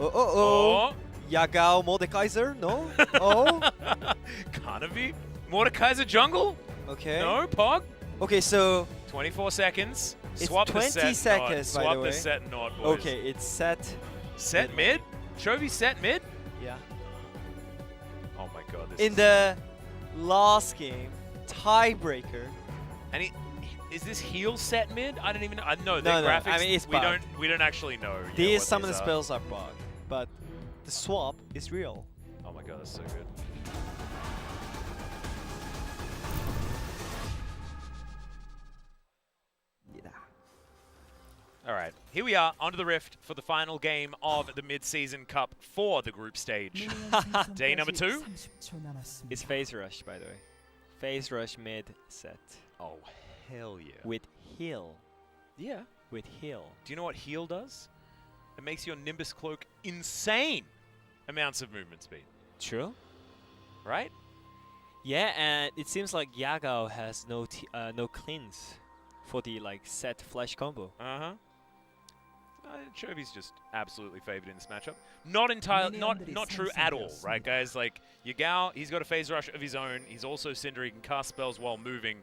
Oh. Yagao Mordekaiser? No? Oh? Kanavi? Mordekaiser jungle? Okay. No, Pog? Okay, so 24 seconds. it's Swap 20 the set seconds, nod. by the Swap way. the set nod, boys. Okay, it's set. Set mid? Chovy set mid? Yeah. Oh my god. This In is the last game, tiebreaker. And is this heal set mid? I don't even know. No, the No, graphics. I mean, it's we bugged. don't actually know. yet These what some of the these are. spells are bugged, but the swap is real. Oh my god, that's so good. Yeah. All right, here we are onto the Rift for the final game of the mid-season cup for the group stage. Day number 2. It's phase rush, by the way. Phase rush mid set Oh hell yeah. with heal. Yeah. With heal. Do you know what heal does? It makes your Nimbus cloak insane amounts of movement speed. True. Right? Yeah, and it seems like Yagao has no cleanse for the like set flash combo. Uh-huh. Chovy's just absolutely favored in this matchup. Not entirely, not true at all, right, guys? Like Yagao, he's got a phase rush of his own. He's also Cinder. He can cast spells while moving,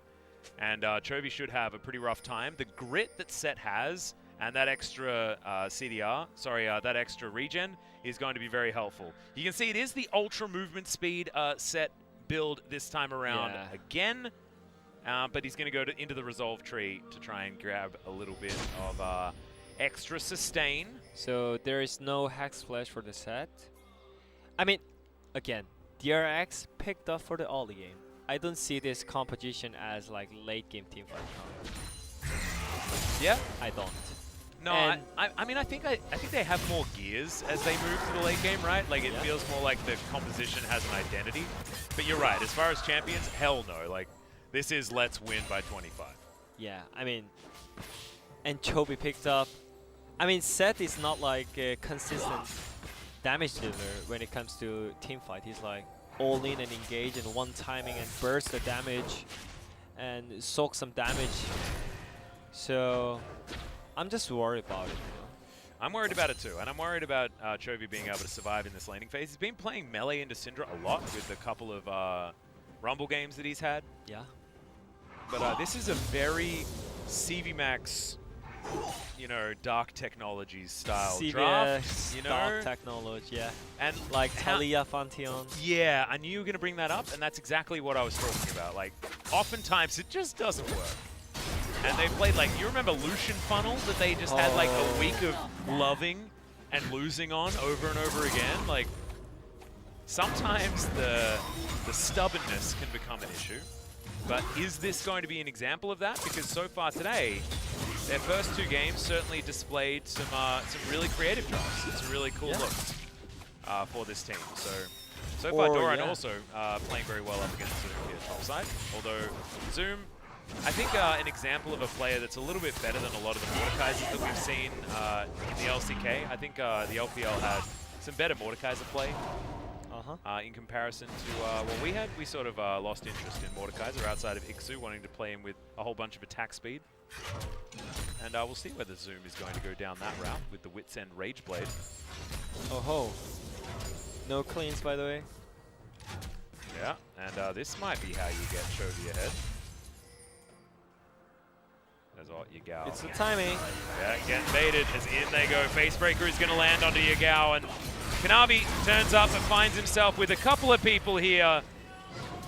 and Chovy should have a pretty rough time. The grit that Set has and that extra that extra regen is going to be very helpful. You can see it is the ultra movement speed Set build this time around again, but he's going to go into the resolve tree to try and grab a little bit of extra sustain. So there is no Hex Flash for the set. I mean, again, DRX picked up for the early game. I don't see this composition as like late game teamfight. Yeah, I don't. no, I mean I think they have more gears as they move to the late game, right? Like it feels more like the composition has an identity. But you're right. As far as champions, hell no. Like this is let's win by 25. Yeah, I mean, and Chovy picked up. I mean, Set is not like a consistent damage dealer when it comes to team fight. He's like all in and engage and one timing and burst the damage and soak some damage. So I'm just worried about it. You know? I'm worried about it too, and I'm worried about Chovy being able to survive in this laning phase. He's been playing melee into Syndra a lot with a couple of Rumble games that he's had. Yeah. But this is a very CV Max, you know, Dark Technologies style draft, you know? Dark Technology, yeah. And like Talia Fanteon. Yeah, I knew you were going to bring that up, and that's exactly what I was talking about. Like, oftentimes it just doesn't work. And they played, like, you remember Lucian Funnel that they just had, like, a week of loving and losing on over and over again? Like, sometimes the stubbornness can become an issue. But is this going to be an example of that? Because so far today, their first 2 games certainly displayed some really creative drafts, some really cool looks for this team. So far Doran also playing very well up against Zoom here top side. Although Zoom, I think an example of a player that's a little bit better than a lot of the Mordekaisers that we've seen in the LCK. I think the LPL had some better Mordekaiser play. In comparison to what we had. We sort of lost interest in Mordekaiser outside of Ixu wanting to play him with a whole bunch of attack speed. And we'll see whether Zoom is going to go down that route with the Wits End Rage Blade. Oh ho. No cleans, by the way. Yeah, and this might be how you get Chovy ahead. That's all Yagao. It's the timing. Yeah, getting baited as in they go. Facebreaker is going to land onto Yagao, and Kanavi turns up and finds himself with a couple of people here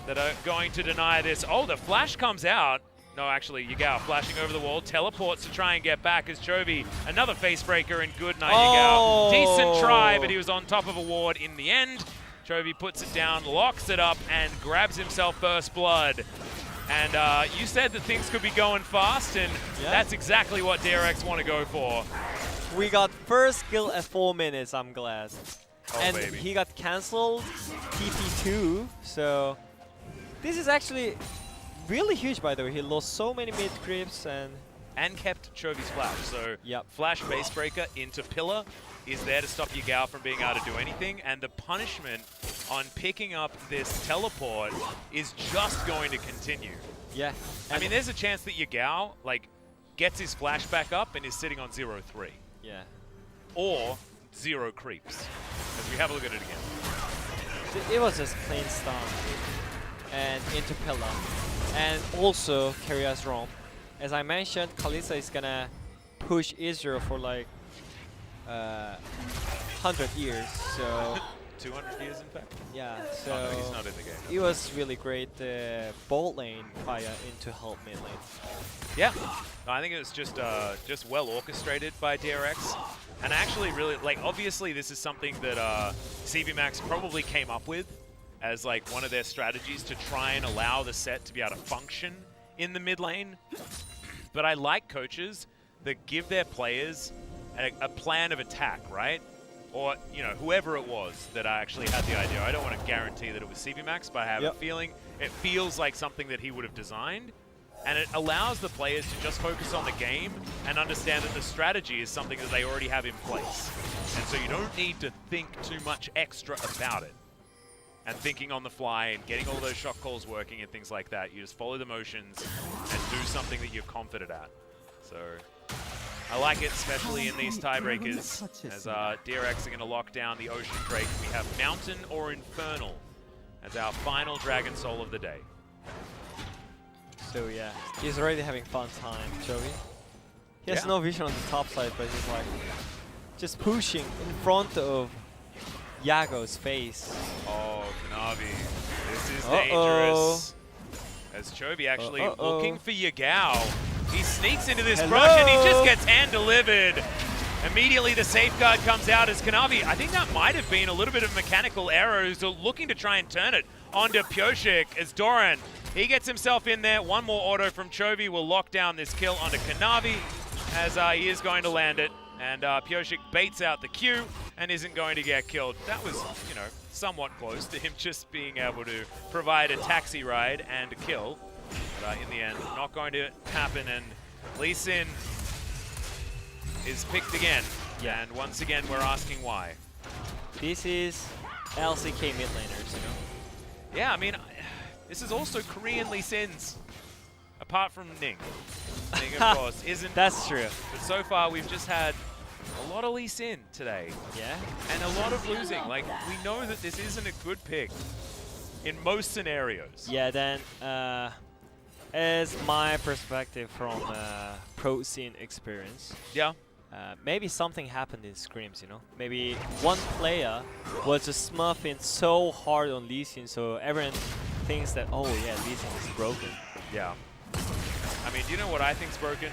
that are going to deny this. Oh, the flash comes out. No, actually, Yagao flashing over the wall, teleports to try and get back as Chovy. Another facebreaker, and good night, Yagao. Decent try, but he was on top of a ward in the end. Chovy puts it down, locks it up, and grabs himself first blood. And you said that things could be going fast, and that's exactly what DRX want to go for. We got first kill at 4 minutes, I'm glad. Oh, and baby. He got cancelled, TP2, so this is actually really huge, by the way. He lost so many mid creeps and kept Chovy's flash. So yep. Flash Facebreaker into Pillar is there to stop Yagao from being able to do anything, and the punishment on picking up this teleport is just going to continue. Yeah. I mean, there's a chance that Yagao, like, gets his flash back up and is sitting on 0-3. Yeah. Or zero creeps. As we have a look at it again. It was just clean stun and into pillar, and also carry as Rome. As I mentioned, Kalista is gonna push Israel for like 100 years. So 200 years, in fact. yeah. So no, he's not in the game. it was really great. Bot lane fire into help mid lane. Yeah, I think it was just well orchestrated by DRX, and actually really like obviously this is something that CVMax probably came up with as like one of their strategies to try and allow the set to be able to function in the mid lane. But I like coaches that give their players a plan of attack, right? Or, you know, whoever it was that actually had the idea. I don't want to guarantee that it was CVMax, but I have a feeling it feels like something that he would have designed. And it allows the players to just focus on the game and understand that the strategy is something that they already have in place. And so you don't need to think too much extra about it. And thinking on the fly and getting all those shot calls working and things like that. You just follow the motions and do something that you're confident at. So I like it, especially in these tiebreakers, as DRX are going to lock down the Ocean Drake. We have Mountain or Infernal as our final Dragon Soul of the day. So yeah, he's already having fun time, Joey. He has no vision on the top side, but he's like just pushing in front of Yago's face. Oh, Kanavi, this is dangerous. As Chovy actually looking for Yagao. He sneaks into this brush and he just gets hand-delivered. Immediately the safeguard comes out as Kanavi. I think that might have been a little bit of mechanical error. So looking to try and turn it onto Pioshik as Doran. He gets himself in there. One more auto from Chovy will lock down this kill onto Kanavi as he is going to land it. And Pioshik baits out the Q and isn't going to get killed. That was, you know, somewhat close to him just being able to provide a taxi ride and a kill. But in the end, not going to happen. And Lee Sin is picked again. Yeah. And once again, we're asking why. This is LCK mid laners, you know? Yeah, I mean, this is also Korean Lee Sins. Apart from Ning. Ning, of course, isn't. That's true. But so far, we've just had a lot of Lee Sin today. Yeah. And a lot of losing. Like, we know that this isn't a good pick in most scenarios. Yeah, then, as my perspective from pro scene experience. Yeah. Maybe something happened in scrims, you know? Maybe one player was just smurfing so hard on Lee Sin, so everyone thinks that, oh yeah, Lee Sin is broken. Yeah. I mean, do you know what I think's broken?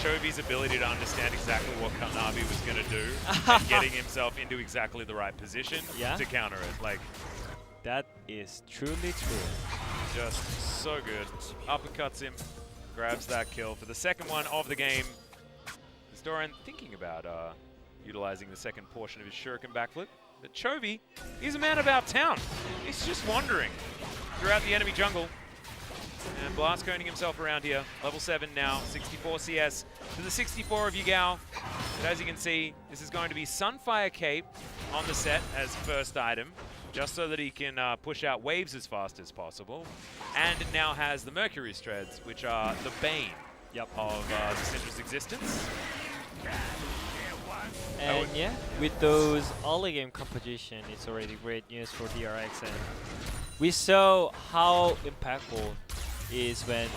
Chovy's ability to understand exactly what Kanavi was going to do and getting himself into exactly the right position to counter it. Like, that is truly true. Just so good. Uppercuts him, grabs that kill for the second one of the game. Is Doran thinking about utilizing the second portion of his shuriken backflip? But Chovy, he's a man about town. He's just wandering throughout the enemy jungle. And Blast coning himself around here. Level 7 now, 64 CS to the 64 of Yagao. But as you can see, this is going to be Sunfire Cape on the set as first item, just so that he can push out waves as fast as possible. And it now has the Mercury Treads, which are the bane of the Syndra's existence. And yeah, with those early game composition, it's already great news for DRX. And we saw how impactful is when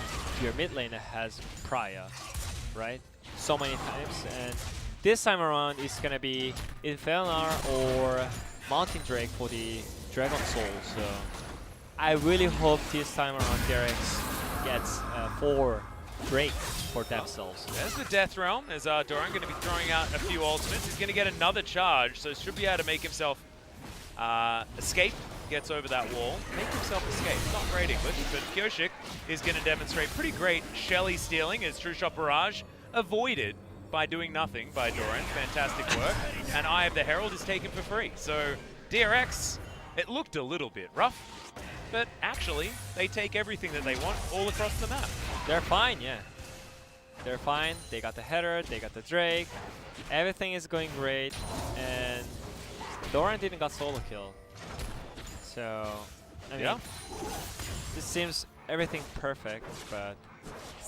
your mid laner has Priya, right? So many times. And this time around, it's going to be Infernal or Mountain Drake for the Dragon Soul. So I really hope this time around DRX gets 4 Drakes for themselves. There's the Death Realm, as Doran going to be throwing out a few ultimates. He's going to get another charge, so should be able to make himself escape. Gets over that wall, make himself escape. Not great English, but Pioshik is going to demonstrate pretty great Shelly stealing as True Shot Barrage avoided by doing nothing by Doran. Fantastic work. And Eye of the Herald is taken for free. So DRX, it looked a little bit rough, but actually they take everything that they want all across the map. They're fine, yeah. They're fine. They got the header, they got the Drake. Everything is going great, and Doran didn't got solo kill. So, I mean, this seems everything perfect, but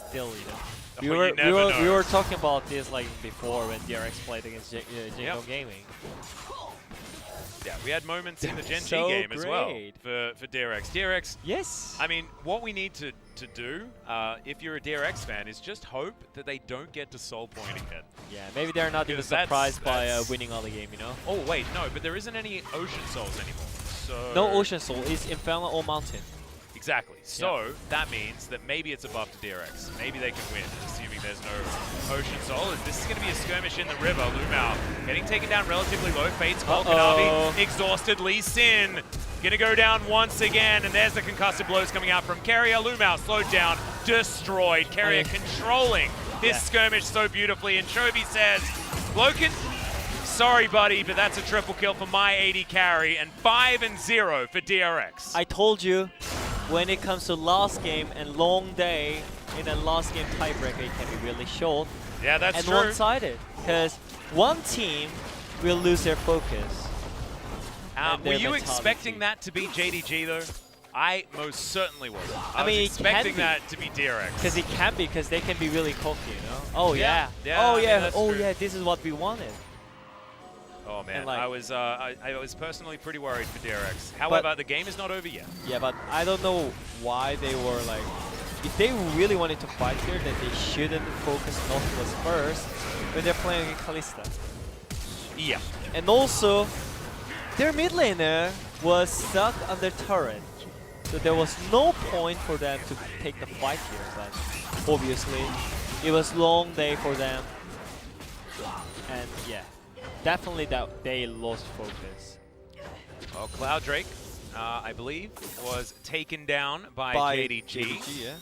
still, you know. Oh, We you were never know. we were talking about this like before when DRX played against Jingle Gaming. Yeah, we had moments in the Gen G So game as well great. for DRX. DRX, Yes. I mean, what we need to do, if you're a DRX fan, is just hope that they don't get to soul point again. Yeah, maybe they're not even Because that's- surprised by that's- winning all the game, you know. Oh wait, no, but there isn't any Ocean Souls anymore. So No Ocean Soul, it's Infernal or Mountain. Exactly. So that means that maybe it's a buff to DRX. Maybe they can win, assuming there's no Ocean Soul. This is going to be a skirmish in the river. Lumao getting taken down relatively low. Fates call Kanavi. Exhausted. Lee Sin going to go down once again. And there's the concussive blows coming out from Carrier. Lumao slowed down. Destroyed. Carrier controlling this skirmish so beautifully. And Chovy says, Loken, sorry, buddy, but that's a triple kill for my AD carry. And 5-0 for DRX. I told you, when it comes to last game and long day in a last game tiebreaker, it can be really short Yeah, that's and true. one-sided. Because one team will lose their focus. and Were their you mentality. expecting that to be JDG though? I most certainly was. I mean, was it can expecting be. that to be DRX. Because it can be, because they can be really cocky, you know? Oh Yeah. yeah. Yeah, Oh I mean, yeah. that's Oh true. yeah, this is what we wanted. Oh man, like- I was personally pretty worried for DRX. However, the game is not over yet. Yeah, but I don't know why they were like... If they really wanted to fight here, then they shouldn't focus Nautilus first when they're playing against Kalista. Yeah. And also, their mid laner was stuck under turret. So there was no point for them to take the fight here, but obviously it was long day for them. And yeah, definitely that they lost focus. Well, Cloud Drake, I believe, was taken down by JDG. yeah.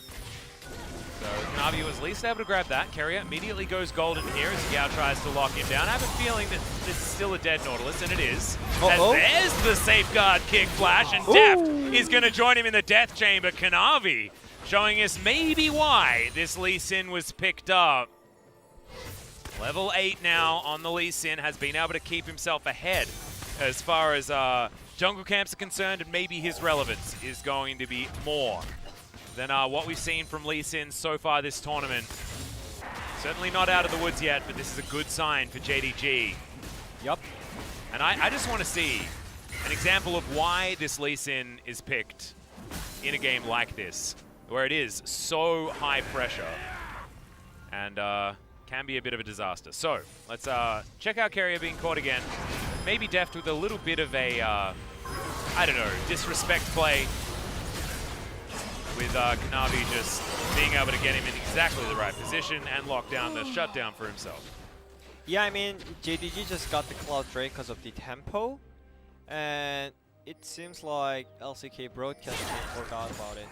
So Kanavi was at least able to grab that. Carrier immediately goes golden here as Yao tries to lock him down. I have a feeling that this is still a dead Nautilus, and it is. Uh-oh. And there's the safeguard kick flash, and Deft is going to join him in the death chamber. Kanavi showing us maybe why this Lee Sin was picked up. Level 8 now on the Lee Sin, has been able to keep himself ahead as far as jungle camps are concerned, and maybe his relevance is going to be more than what we've seen from Lee Sin so far this tournament. Certainly not out of the woods yet, but this is a good sign for JDG. Yup. And I just want to see an example of why this Lee Sin is picked in a game like this, where it is so high pressure and can be a bit of a disaster. So let's check out Carrier being caught again. Maybe Deft with a little bit of a, I don't know, disrespect play, with Kanavi just being able to get him in exactly the right position and lock down the shutdown for himself. Yeah, I mean, JDG just got the Cloud Drake because of the tempo, and it seems like LCK broadcasting forgot about it.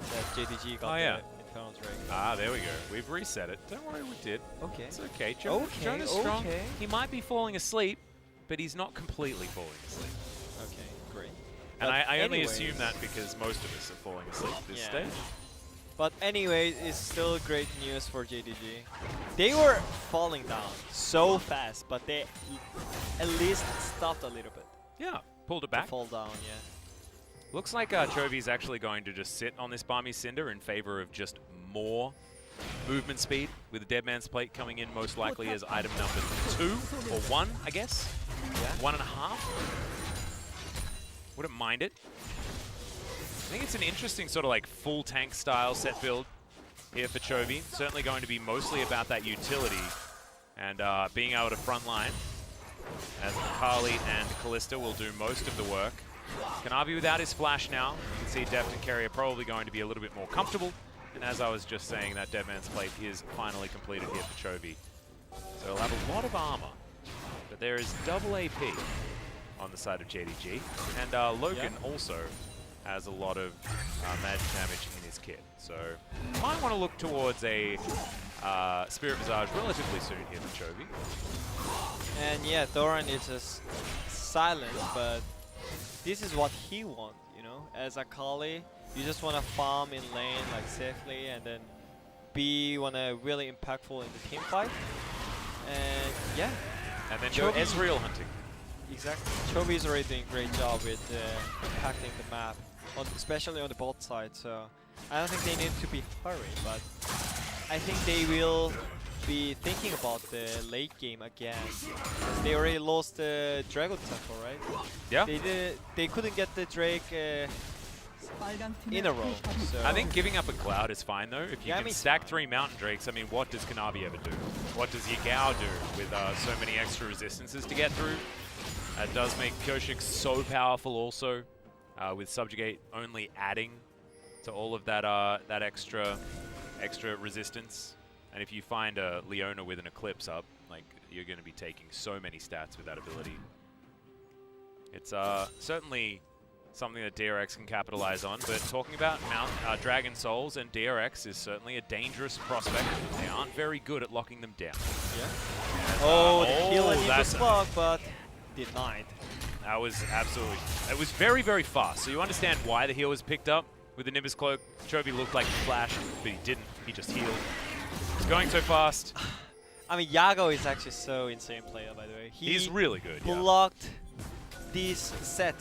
That JDG got the Infernal Drake. Ah, there we go. We've reset it. Don't worry, we did. Okay. It's okay. Okay, Jonah's strong. okay. He might be falling asleep, but he's not completely falling asleep. Okay, great. And But I only anyways- assume that because most of us are falling asleep at this Yeah. stage. But anyways, it's still great news for JDG. They were falling down so fast, but they at least stopped a little bit Yeah, pulled it to back. fall down, yeah. Looks like Chovy's actually going to just sit on this Balmy Cinder in favor of just more movement speed, with the Dead Man's Plate coming in most likely as item number 2 or 1, I guess. Yeah. 1.5. Wouldn't mind it. I think it's an interesting sort of like full tank style set build here for Chovy. Certainly going to be mostly about that utility and being able to frontline, as Kali and Kalista will do most of the work. Kanavi without his flash now. You can see Deft and Carrier probably going to be a little bit more comfortable. And as I was just saying, that Dead Man's Plate is finally completed here for Chovy. So he'll have a lot of armor, but there is double AP on the side of JDG. And Logan also has a lot of magic damage in his kit. So might want to look towards a Spirit Visage relatively soon here for Chovy. And yeah, Thoran is just silent, but this is what he wants, you know? As a Kali, you just want to farm in lane like safely and then be really impactful in the team fight. And yeah. And then go Chovy- Ezreal hunting. Exactly. Chovy is already doing a great job with impacting the map, especially on the bot side. So I don't think they need to be hurried, but I think they will be thinking about the late game again. They already lost the Dragon Temple, right? Yeah. They couldn't get the Drake in a row. So I think giving up a Cloud is fine though. If you Yeah, I can mean, stack 3 Mountain Drakes, I mean, what does Kanavi ever do? What does Yagao do with so many extra resistances to get through? That does make Kyoshik so powerful also, with Subjugate only adding to all of that that extra resistance. And if you find a Leona with an Eclipse up, like, you're going to be taking so many stats with that ability. It's certainly something that DRX can capitalize on, but talking about Dragon Souls and DRX is certainly a dangerous prospect. They aren't very good at locking them down. Yeah. And, Oh, the healing in the that's slug, but denied. That was absolutely... It was very, very fast, so you understand why the heal was picked up with the Nimbus Cloak. Chovy looked like he flashed, but he didn't. He just healed. He's going so fast. I mean, Yago is actually so insane player, by the way. He's really good, yeah. Blocked this set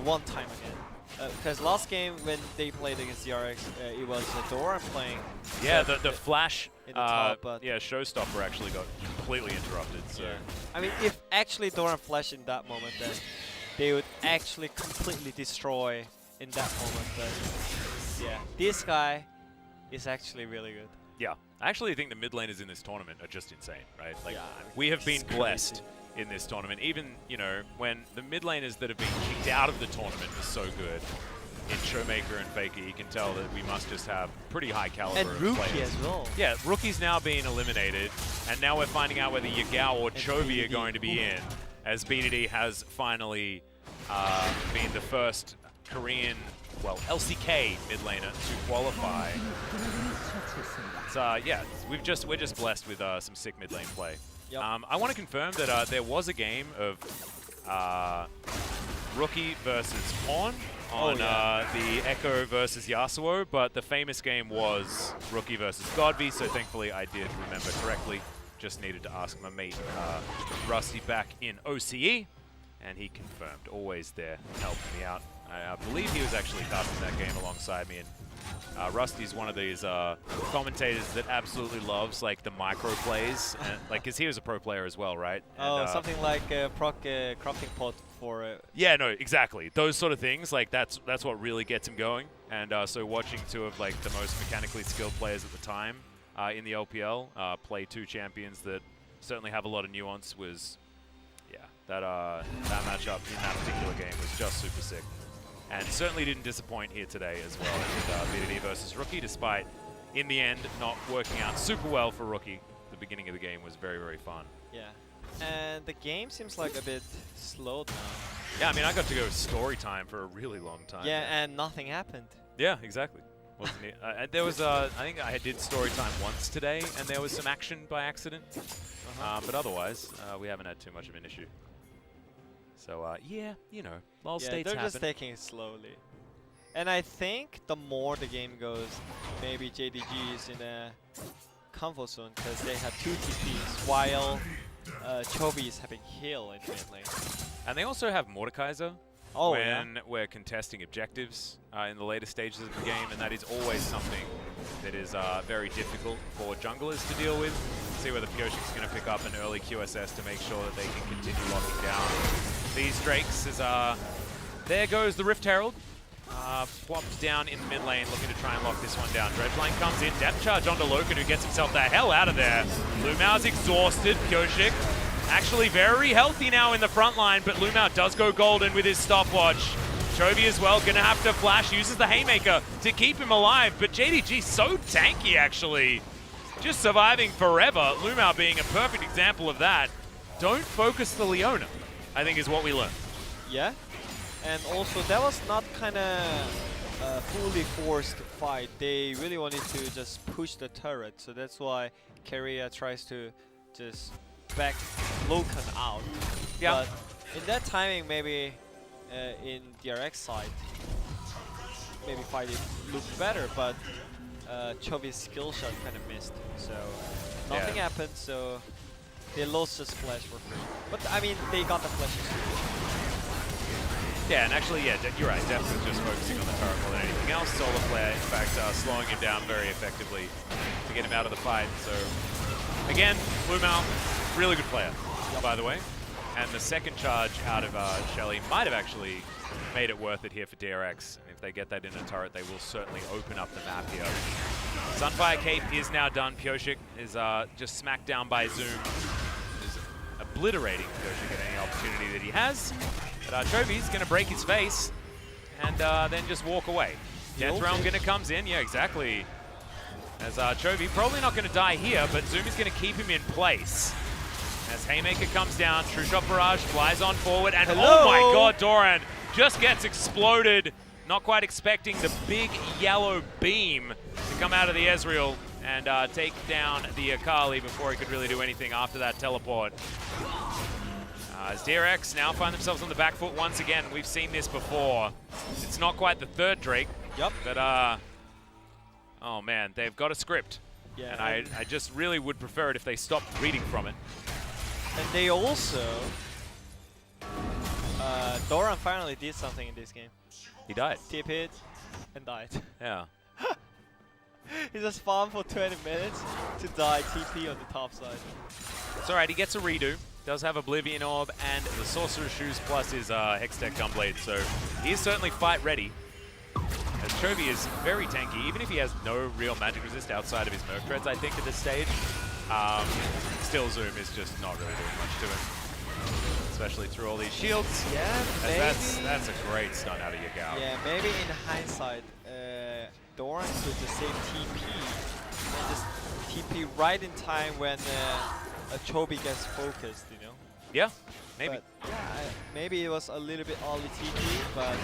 one time again. Because last game when they played against DRX, it was Doran playing. Yeah, the flash, in the top, but yeah, Showstopper actually got completely interrupted. So yeah. I mean, if actually Doran flashed in that moment, then they would actually completely destroy in that moment. But yeah, this guy is actually really good. yeah, I actually think the mid laners in this tournament are just insane, right? Like, Yeah, I mean, we have been it's blessed crazy. in this tournament. Even, you know, when the mid laners that have been kicked out of the tournament are so good, in Showmaker and Faker, you can tell that we must just have pretty high caliber And of Rookie players. as well. Yeah, Rookie's now being eliminated, and now we're finding out whether Yagao or Chovy are BDD. going to be in, as BDD has finally been the first Korean, well, LCK mid laner to qualify. So yeah, we're just blessed with some sick mid lane play. Yep. I want to confirm that there was a game of Rookie versus Pawn on the Echo versus Yasuo, but the famous game was Rookie versus Godby, so thankfully I did remember correctly. Just needed to ask my mate Rusty back in OCE, and he confirmed. Always there, helping me out. I believe he was actually casting that game alongside me, and Rusty's one of these commentators that absolutely loves like the micro plays, and, like, because he was a pro player as well, right? Oh, And, something like crafting pot for. yeah, no, exactly. Those sort of things, like that's what really gets him going. And so watching two of like the most mechanically skilled players at the time in the LPL play two champions that certainly have a lot of nuance was, yeah, that matchup in that particular game was just super sick. And certainly didn't disappoint here today as well with BDD versus Rookie, despite, in the end, not working out super well for Rookie. The beginning of the game was very, very fun. Yeah. And the game seems like a bit slowed now. Yeah, I mean, I got to go story time for a really long time. Yeah, and nothing happened. Yeah, exactly. Wasn't it? There was, I think I did story time once today, and there was some action by accident. But otherwise, we haven't had too much of an issue. So, yeah, you know, lull states they're happen. just taking it slowly. And I think the more the game goes, maybe JDG is in a comfort zone because they have 2 TPs while Chovy is having heal in mid lane. And they also have Mordekaiser when we're contesting objectives in the later stages of the game, and that is always something that is very difficult for junglers to deal with. See whether Pyoshik's going to pick up an early QSS to make sure that they can continue locking down these Drakes. There goes the Rift Herald. Plopped down in the mid lane, looking to try and lock this one down. Dredgeline comes in, depth charge onto Loken, who gets himself the hell out of there. Lumao's exhausted. Pyoshik actually very healthy now in the front line, but Lumao does go golden with his stopwatch. Chovy as well, gonna have to flash, uses the Haymaker to keep him alive, but JDG so tanky actually. Just surviving forever. Lumao being a perfect example of that. Don't focus the Leona, I think is what we learned. Yeah. And also, that was not kind of a fully forced fight. They really wanted to just push the turret, so that's why Keria tries to just back Loken out. Yeah. But in that timing, maybe in DRX side, maybe fight it looked better, but Chovy's skill shot kind of missed. So nothing happened, so they lost the splash for free. But I mean, they got the flashes. Yeah, and actually, yeah, you're right. Def was just focusing on the turret more than anything else. Solar Flare, in fact, slowing him down very effectively to get him out of the fight. So, again, Lumao, really good player, by the way. And the second charge out of Shelly might have actually made it worth it here for DRX. If they get that in a turret, they will certainly open up the map here. Sunfire Cape is now done. Pyoshik is just smacked down by Zoom. Is obliterating Pyoshik at any opportunity that he has. But Chovy's going to break his face and then just walk away. Death Realm going to comes in. Yeah, exactly. As Chovy probably not going to die here, but Zoom is going to keep him in place. As Haymaker comes down, True Shot Barrage flies on forward, and oh my god, Doran just gets exploded. Not quite expecting the big yellow beam to come out of the Ezreal and take down the Akali before he could really do anything after that teleport. As DRX now find themselves on the back foot once again. We've seen this before. It's not quite the third Drake, but oh man, they've got a script. Yeah, and I just really would prefer it if they stopped reading from it. And they also, Doran finally did something in this game. He died. Tip hit and died. Yeah. He just farmed for 20 minutes to die TP on the top side. It's alright, he gets a redo. Does have Oblivion Orb and the Sorcerer's Shoes plus his Hextech Gunblade, so he is certainly fight ready. As Chovy is very tanky, even if he has no real magic resist outside of his Merc Treads, I think, at this stage. Still, Zoom is just not really doing much to him, especially through all these shields. Yeah, maybe. That's a great stun out of Yagao. Yeah, maybe in hindsight, Doran could just save TP and just TP right in time when Chovy gets focused, you know? Yeah, maybe. But, yeah, maybe it was a little bit early TP, but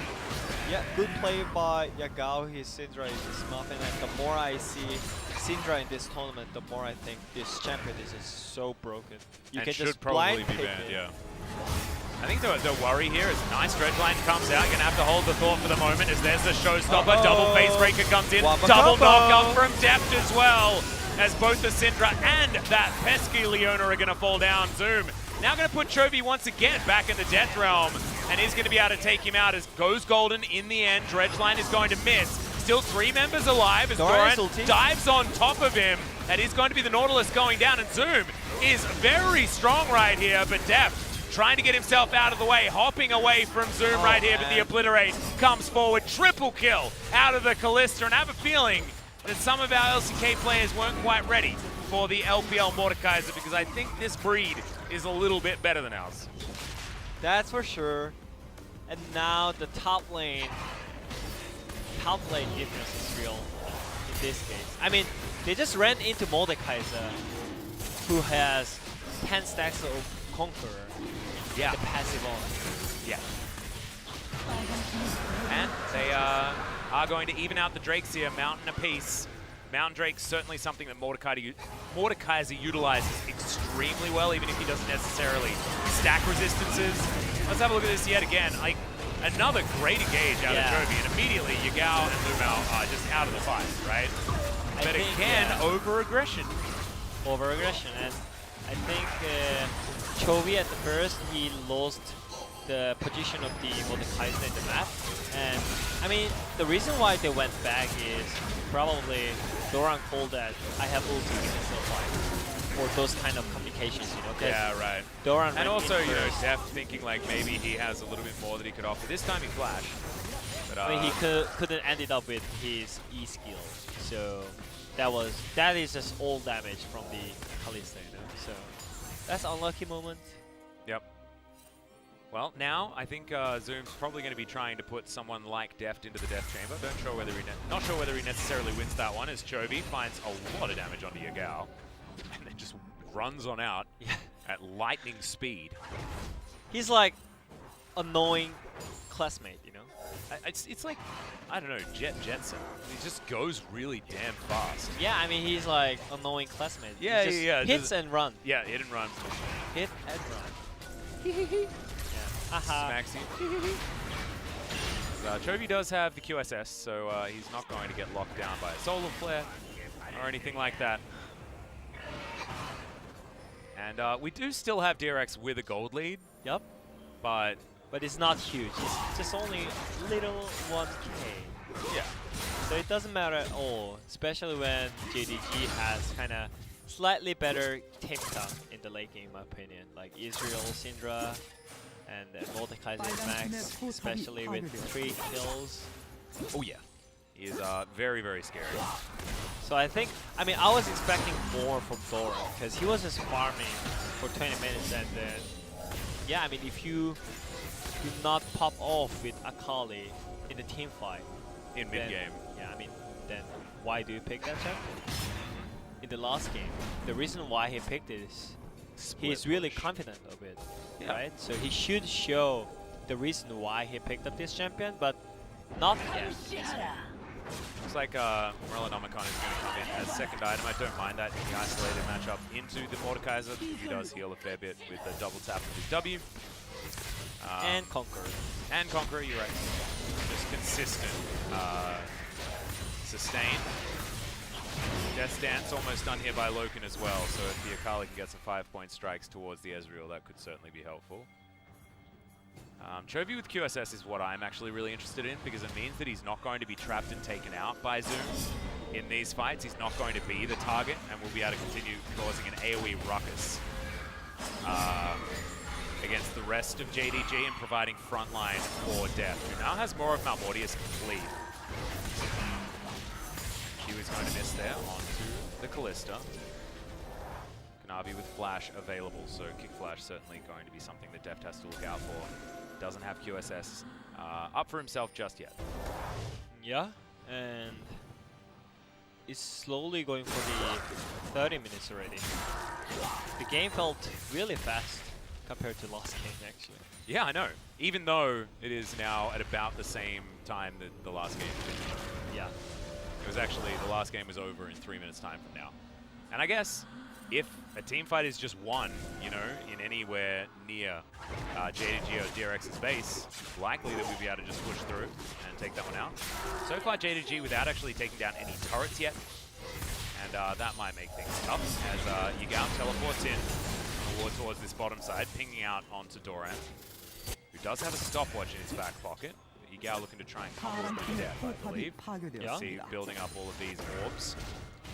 yeah, good play by Yagao. His Syndra is just muffin, and the more I see Syndra in this tournament, the more I think this champion is just so broken. You and can should just probably be banned, yeah. I think the worry here is nice dredge line comes out. You're gonna have to hold the thought for the moment as there's the showstopper. Double face breaker comes in. Double knockup from Deft as well. As both the Syndra and that pesky Leona are gonna fall down. Zoom now gonna put Chovy once again back in the Death Realm, and is gonna be able to take him out as goes golden in the end. Dredge line is going to miss. Still 3 members alive as Doran dives on top of him. That is going to be the Nautilus going down, and Zoom is very strong right here, but Deft trying to get himself out of the way, hopping away from Zoom right here, but the Obliterate comes forward. Triple kill out of the Kalista, and I have a feeling that some of our LCK players weren't quite ready for the LPL Mordekaiser, because I think this breed is a little bit better than ours. That's for sure. And now the top lane difference is real in this case. I mean, they just ran into Mordekaiser, who has 10 stacks of Conqueror. Yeah. The passive on. Yeah. And they are going to even out the Drakes here, Mountain apiece. Mountain Drake's certainly something that Mordekaiser utilizes extremely well, even if he doesn't necessarily stack resistances. Let's have a look at this yet again. Like, another great engage out of Chovy, and immediately Yagao and Lumao are just out of the fight, right? But again, over-aggression. Over-aggression, and I think Chovy at the first, he lost the position of the Mordekaiser in the map. And I mean, the reason why they went back is probably Doran called that I have ulti in the fight for those kind of communications, you know? Yeah, right. Doran and also, you know, Deft thinking like maybe he has a little bit more that he could offer. This time he flashed. But, I mean, he couldn't end it up with his E skill, so that is just all damage from the Kalista, you know? So that's an unlucky moment. Yep. Well, now I think Zoom's probably going to be trying to put someone like Deft into the Death Chamber. Not sure whether he necessarily wins that one, as Chovy finds a lot of damage onto Yagao, and then just runs on out at lightning speed. He's like annoying classmate, you know. It's like, I don't know, Jetson. He just goes really damn fast. Yeah, I mean, he's like annoying classmate. Yeah, he just hits and run. Yeah, hit and run. Hit and run. Yeah. Smacks you. Chovy does have the QSS, so he's not going to get locked down by a Solar Flare or anything like that. And we do still have DRX with a gold lead. Yep. But but it's not huge. It's just only little 1K. Yeah. So it doesn't matter at all, especially when JDG has kind of slightly better team count in the late game, in my opinion. Like Israel, Syndra, and Mordekaiser Max, especially with 3 kills. Oh yeah. He is very, very scary. So I think, I mean, I was expecting more from Doran because he was just farming for 20 minutes, and then, yeah, I mean, if you do not pop off with Akali in the team fight In mid-game. yeah, I mean, then why do you pick that champion? In the last game, the reason why he picked it is he's really confident of it, right? So he should show the reason why he picked up this champion, but not yet. Looks like Morellonomicon is going to come in as second item. I don't mind that in the isolated matchup into the Mordekaiser. He does heal a fair bit with the double tap of his W. And Conqueror. And Conqueror, you're right. Just consistent. Sustain. Death Dance almost done here by Loken as well, so if the Akali can get some 5-point strikes towards the Ezreal, that could certainly be helpful. Chovy with QSS is what I'm actually really interested in, because it means that he's not going to be trapped and taken out by Zoom in these fights. He's not going to be the target, and we'll be able to continue causing an AoE ruckus against the rest of JDG and providing frontline for Death, who now has more of Malmortius complete. Q is going to miss there onto the Kalista. Kanavi with Flash available, so Kick Flash certainly going to be something that Deft has to look out for. Doesn't have QSS up for himself just yet. Yeah, and is slowly going for the 30 minutes already. The game felt really fast compared to last game, actually. Yeah, I know. Even though it is now at about the same time that the last game finished. Yeah. It was actually, the last game was over in 3 minutes time from now. And I guess if a team fight is just won, you know, in anywhere near JDG or DRX's base, likely that we'll be able to just push through and take that one out. So far JDG without actually taking down any turrets yet. And that might make things tough as Yagao teleports in towards this bottom side, pinging out onto Doran, who does have a stopwatch in his back pocket. Yagao looking to try and combo them to death, I believe. Yeah. See, building up all of these orbs.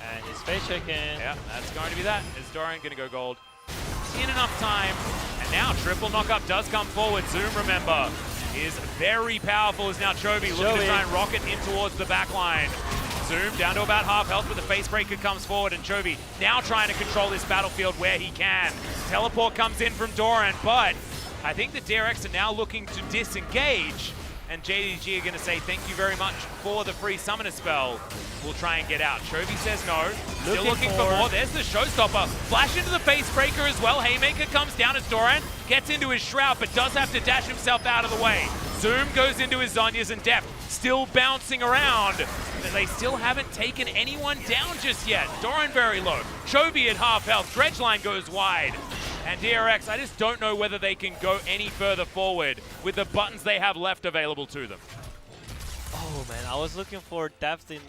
And his face chicken. Yeah, that's going to be that. Is Doran going to go gold? In enough time. And now triple knockup does come forward. Zoom, remember, is very powerful as now Chovy looking to try and rocket in towards the back line. Zoom down to about half health, but the face breaker comes forward, and Chovy now trying to control this battlefield where he can. Teleport comes in from Doran, but I think the DRX are now looking to disengage. And JDG are going to say thank you very much for the free summoner spell. We'll try and get out. Chovy says no. Still looking for more. There's the showstopper. Flash into the face breaker as well. Haymaker comes down as Doran gets into his shroud, but does have to dash himself out of the way. Zoom goes into his Zhonya's, and Deft still bouncing around. But they still haven't taken anyone down just yet. Doran very low. Chovy at half health. Dredgeline goes wide. And DRX, I just don't know whether they can go any further forward with the buttons they have left available to them. Oh man, I was looking for Deft in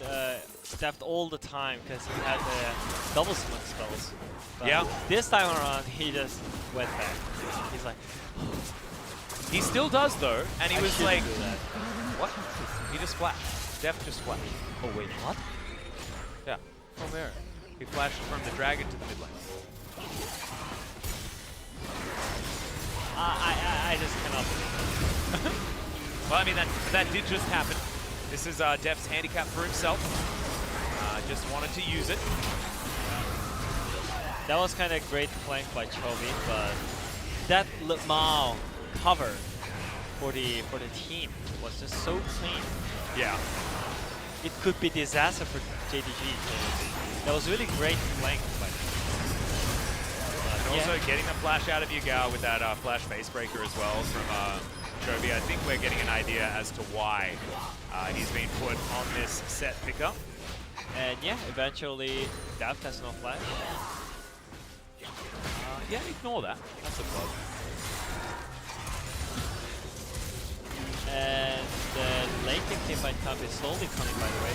Deft all the time because he had the double smoke spells. But yeah. This time around, he just went back. He's like, he still does though, and he was like, what? He just flashed. Deft just flashed. Oh wait, what? Yeah. From where? He flashed from the dragon to the mid lane. I just cannot believe it. Well, I mean, that did just happen. This is Deft's handicap for himself. Just wanted to use it. That was kind of great flank by Chovy, but that Mao cover for the team was just so clean. Yeah. It could be disaster for JDG. That was really great flank by them. And also getting the flash out of Yagao with that flash face breaker as well from Chovy. I think we're getting an idea as to why he's been put on this set pickup. And yeah, eventually Deft has no flash. Yeah, ignore that. That's a bug. And the late game team fight cup is slowly coming, by the way.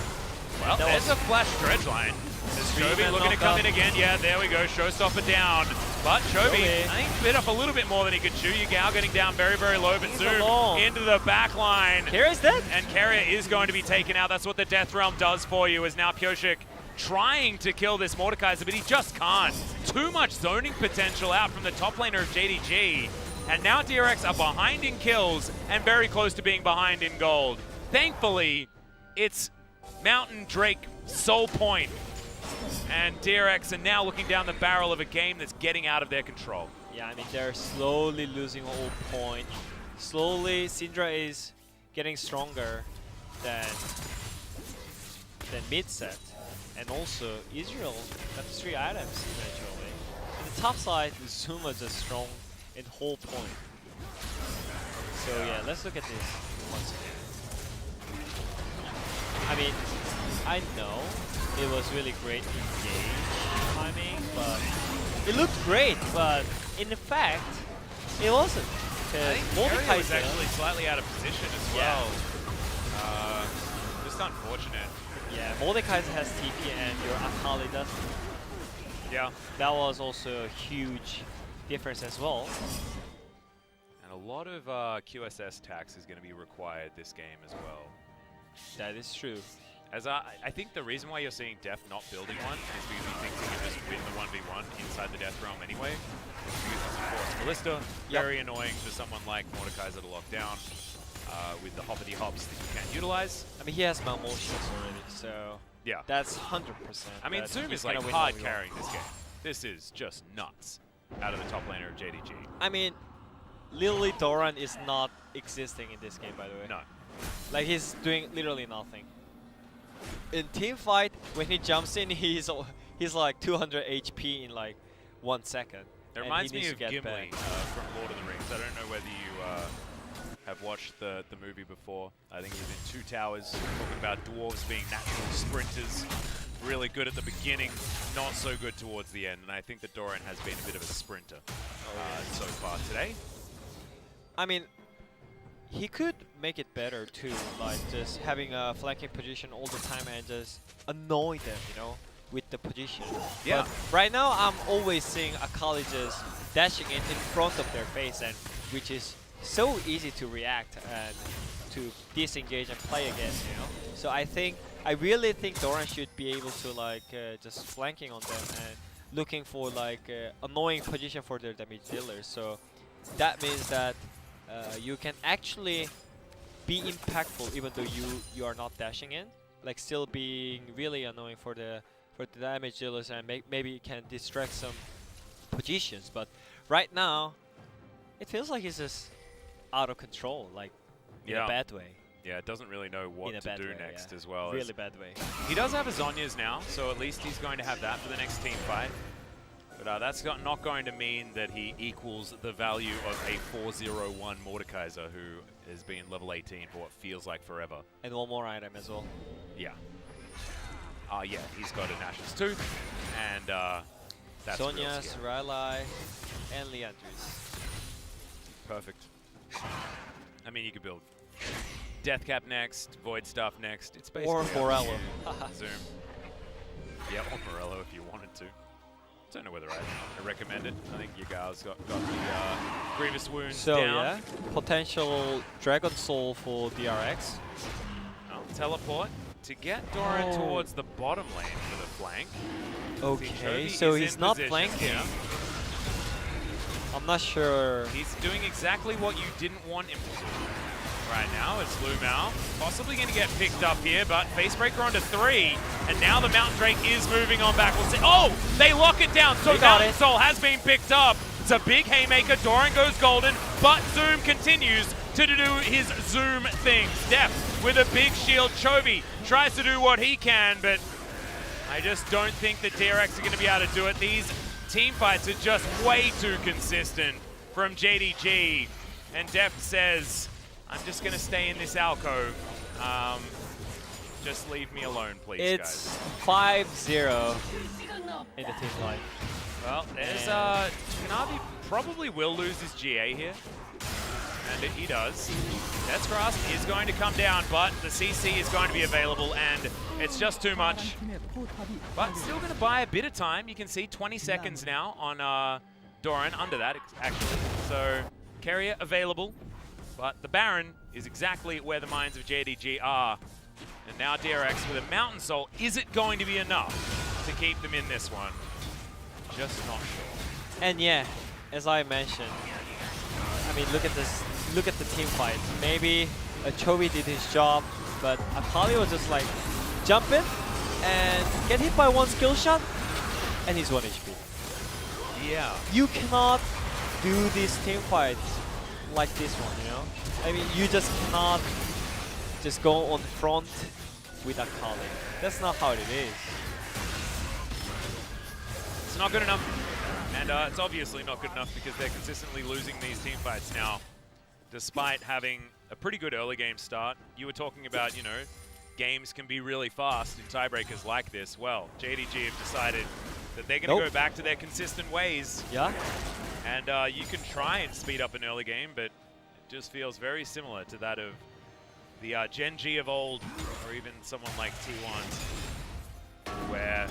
Well, there's a flash Dredgeline. There's Chovy looking to come in again. Yeah, there we go. Showstopper down. But Chovy, I think, bit up a little bit more than he could chew. Yagao getting down very, very low, but Zoom into the back line. Carrier's dead. And Carrier is going to be taken out. That's what the Death Realm does for you, is now Pioshik trying to kill this Mordekaiser, but he just can't. Too much zoning potential out from the top laner of JDG. And now DRX are behind in kills and very close to being behind in gold. Thankfully, it's Mountain Drake Soul Point. And DRX are now looking down the barrel of a game that's getting out of their control. Yeah, I mean, they're slowly losing all point. Slowly, Syndra is getting stronger than mid set. And also, Israel got 3 items eventually. On the top side, Zuma just strong in whole point. So yeah, let's look at this once again. I mean, I know it was really great engage timing, but it looked great, but in fact, it wasn't. I think Carrier was actually slightly out of position as well. Just unfortunate. Yeah, Mordekaiser has TP and your Akali doesn't. Yeah. That was also a huge difference as well. And a lot of QSS tax is going to be required this game as well. That is true. As I think the reason why you're seeing Def not building one is because he thinks he can just win the 1v1 inside the Death Realm anyway. Because it's of course Ballista, very annoying for someone like Mordekaiser to lock down with the hoppity hops that you can't utilize. I mean, he has malmotions already, so yeah, that's 100%. I mean, Zoom is like hard carrying this game. This is just nuts out of the top laner of JDG. I mean, literally Doran is not existing in this game, by the way. No. Like, he's doing literally nothing. In team fight, when he jumps in, he's like 200 HP in like 1 second. It reminds me of Gimli from Lord of the Rings. I don't know whether you have watched the movie before. I think it was in Two Towers, talking about dwarves being natural sprinters. Really good at the beginning, not so good towards the end. And I think that Doran has been a bit of a sprinter so far today. I mean, he could make it better too, like just having a flanking position all the time and just annoy them, you know, with the position. Yeah. But right now, I'm always seeing Akali just dashing in front of their face, and which is so easy to react and to disengage and play against, you know. So I really think Doran should be able to like just flanking on them and looking for like annoying position for their damage dealers. So that means that you can actually be impactful even though you are not dashing in, like still being really annoying for the damage dealers, and maybe you can distract some positions. But right now, it feels like it's just out of control, like in a bad way. Yeah, it doesn't really know what to do next as well. Really bad way. He does have a Zhonya's now, so at least he's going to have that for the next team fight. But that's not going to mean that he equals the value of a 401 Mordekaiser who has been level 18 for what feels like forever. And one more item as well. Yeah. Yeah, he's got an Ashes Tooth, and that's Sonya's, Rylai, and Leandris. Perfect. I mean, you could build Deathcap next, Void Stuff next. It's basically or Morello. Zoom. Yeah, or Morello if you wanted to. Don't know whether I recommend it. I think Yagao's got the Grievous Wounds so down. Yeah, potential Dragon Soul for DRX. Teleport to get Doran towards the bottom lane for the flank. Okay, so he's not flanking. Yeah. I'm not sure. He's doing exactly what you didn't want him to do. Right now, it's Lumao. Possibly going to get picked up here, but Facebreaker onto 3. And now the Mountain Drake is moving on back. We'll see. Oh, they lock it down. So Mountain Soul has been picked up. It's a big haymaker. Doran goes golden, but Zoom continues to do his Zoom thing. Def with a big shield. Chovy tries to do what he can, but I just don't think that DRX are going to be able to do it. These team fights are just way too consistent from JDG. And Def says, I'm just going to stay in this alcove. Just leave me alone, please, guys. It's 5-0 in the team fight. Well, there's Kanavi probably will lose his GA here. And he does. Deathgrasp is going to come down, but the CC is going to be available, and it's just too much. But still going to buy a bit of time. You can see 20 seconds now on Doran under that, actually. So, Carrier available, but the Baron is exactly where the minds of JDG are. And now DRX with a Mountain Soul. Is it going to be enough to keep them in this one? Just not sure. And yeah, as I mentioned, I mean, look at this. Look at the team fight. Maybe Chovy did his job, but Akali was just like jump in and get hit by one skill shot, and he's 1 HP. Yeah. You cannot do these team fights like this one, you know? I mean, you just cannot just go on front with Akali. That's not how it is. It's not good enough. And it's obviously not good enough because they're consistently losing these team fights now, despite having a pretty good early game start. You were talking about, you know, games can be really fast in tiebreakers like this. Well, JDG have decided that they're going to go back to their consistent ways. Yeah. And you can try and speed up an early game, but it just feels very similar to that of the Gen G of old, or even someone like T1, where,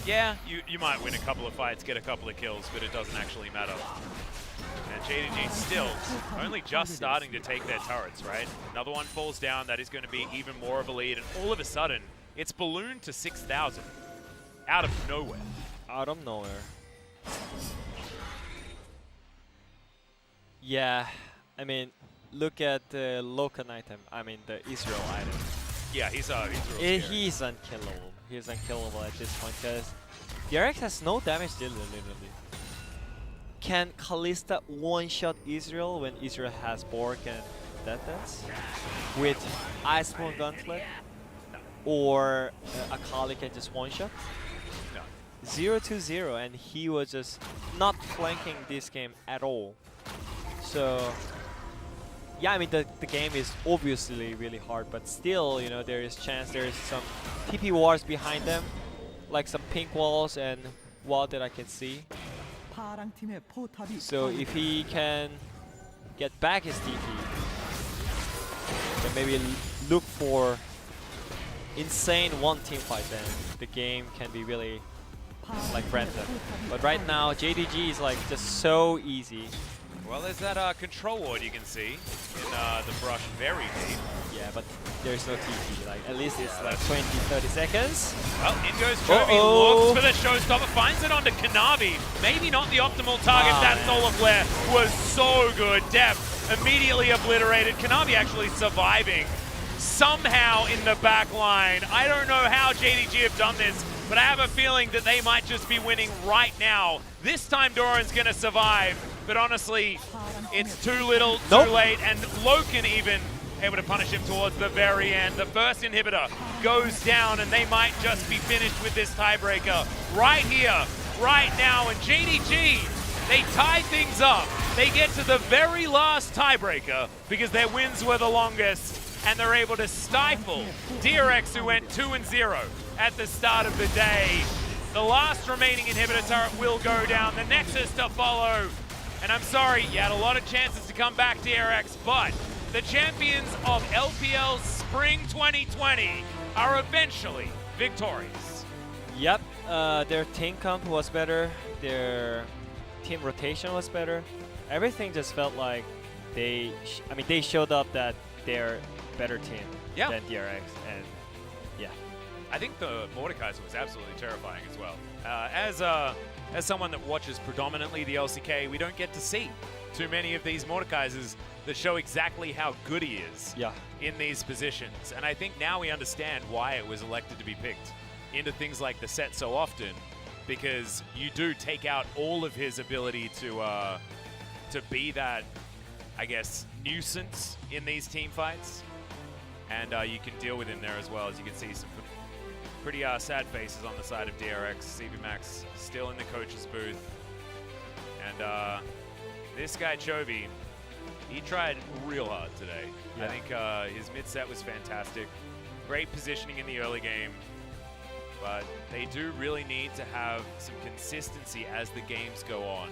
yeah, you might win a couple of fights, get a couple of kills, but it doesn't actually matter. And JDG still only just starting to take their turrets, right? Another one falls down, that is going to be even more of a lead, and all of a sudden, it's ballooned to 6,000 out of nowhere. Out of nowhere. Yeah, I mean, look at the Locan item. I mean, the Israel item. Yeah, he's he's unkillable. He's unkillable at this point because DRX has no damage dealer, literally. Can Kalista one-shot Israel when Israel has Bork and Death Dance? With Ice Moon Gunflip? Or Akali can just one-shot? No. 0-0, and he was just not flanking this game at all. So, yeah, I mean, the game is obviously really hard, but still, you know, there is chance there is some TP wars behind them, like some pink walls and wall that I can see. So if he can get back his TP, then maybe look for insane one team fight, then the game can be really like random. But right now, JDG is like just so easy. Well, there's that control ward you can see in the brush very deep. Yeah, but there's no TP. Like, at least it's like 20, 30 seconds. Well, in goes Chovy, looks for the showstopper, finds it onto Kanavi. Maybe not the optimal target. That solar flare was so good. Depth immediately obliterated. Kanavi actually surviving somehow in the back line. I don't know how JDG have done this, but I have a feeling that they might just be winning right now. This time Doran's gonna survive, but honestly, it's too little, too late, and Locan even able to punish him towards the very end. The first inhibitor goes down, and they might just be finished with this tiebreaker right here, right now. And JDG, they tie things up. They get to the very last tiebreaker because their wins were the longest, and they're able to stifle DRX, who went 2-0 at the start of the day. The last remaining inhibitor turret will go down, the Nexus to follow. And I'm sorry, you had a lot of chances to come back, DRX, but the champions of LPL Spring 2020 are eventually victorious. Yep, their team comp was better, their team rotation was better. Everything just felt like they showed up that they're better team than DRX, and yeah. I think the Mordekaiser was absolutely terrifying as well. As someone that watches predominantly the LCK, we don't get to see too many of these Mordekaisers that show exactly how good he is in these positions. And I think now we understand why it was elected to be picked into things like the set so often, because you do take out all of his ability to be that, I guess, nuisance in these team fights. And you can deal with him there as well. As you can see, some pretty sad faces on the side of DRX. CV Max still in the coach's booth. And this guy, Chovy, he tried real hard today. I think his mid set was fantastic. Great positioning in the early game. But they do really need to have some consistency as the games go on.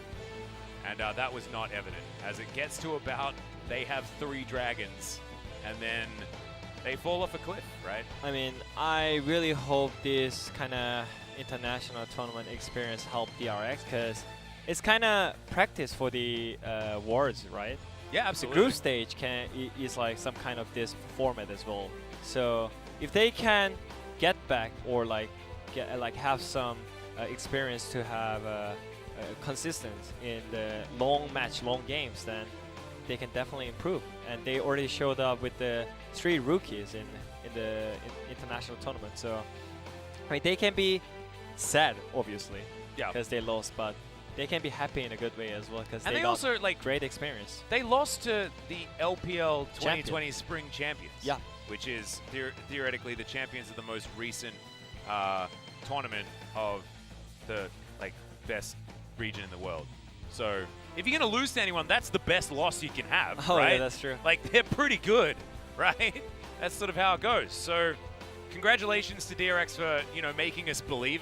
And that was not evident. As it gets to about, they have 3 dragons. And then they fall off a cliff, right? I mean, I really hope this kind of international tournament experience helped DRX, because it's kind of practice for the Worlds, right? Yeah, The absolutely. group stage is like some kind of this format as well. So if they can get back or like have some experience to have consistent in the long games, then they can definitely improve. And they already showed up with the 3 rookies in the international tournament. So I mean, they can be sad, obviously, because they lost, but they can be happy in a good way as well, because they got also like great experience. They lost to the LPL 2020 Spring Champions, which is theoretically the champions of the most recent tournament of the best region in the world. So if you're going to lose to anyone, that's the best loss you can have, right? Yeah, that's true. Like, they're pretty good, right? That's sort of how it goes. So congratulations to DRX for, making us believe it.